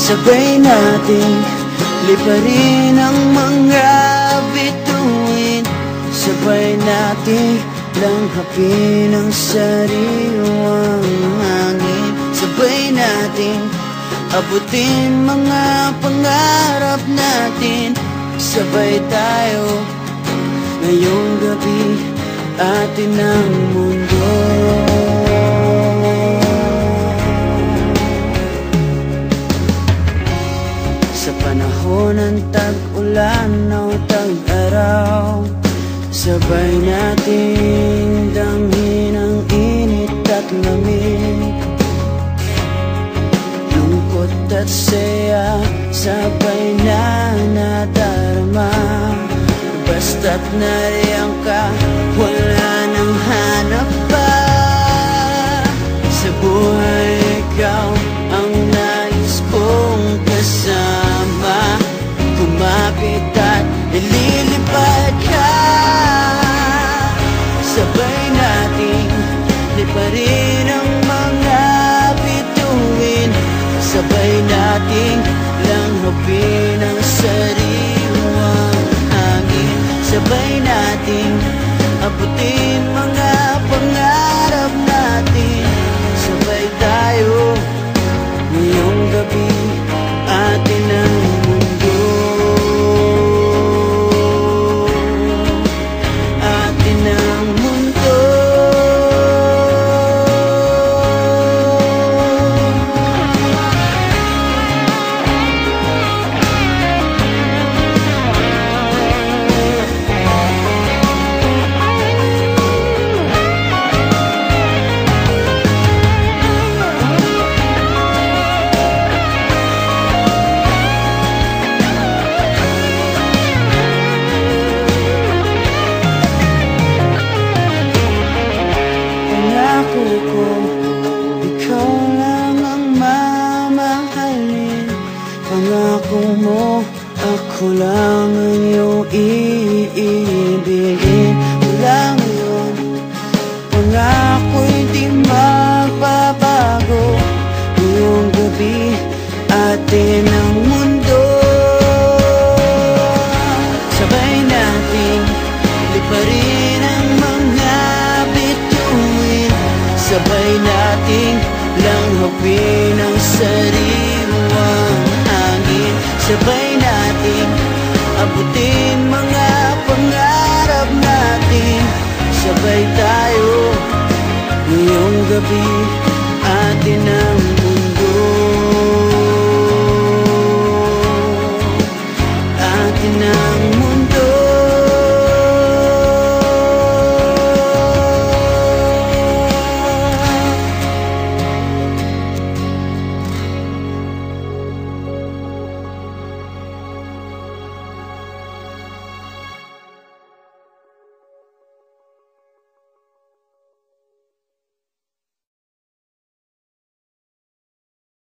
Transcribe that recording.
Sabay nating liparin ang mga bituin. Sabay nating langhapin ang sariwang hangin. Sabay nating abutin mga pangarap natin. Sabay tayo ngayong gabi, atin ang mundo. Sa panahon ng tag-ulan o tag-araw, sabay nating damhin ang init at lamig. Lungkot at saya, sabay na nadarama. Basta't nariyan ka, wala nang hanap pa. Sa buhay ikaw ang nais kong kasama. Kumapit at ililipad ka. Sabay nating liparin ang mga bituin. Sabay nating langhapin ang sariwang hangin. Sabay nating abutin mga pangarap natin. Sabay tayo ngayong gabi, atin ang mundo. Atin ang mundo. Ikaw lang ang mamahalin. Pangako mo, ako lang ang iyong iibigin. Mula ngayon, pangako'y di magbabago. Ngayong gabi, atin ang mundo. Sabay nating liparin ang mga bituin. Sabay nating langhapin ang sariwang hangin. Sabay nating abutin mga pangarap natin. Sabay tayo ngayong gabi,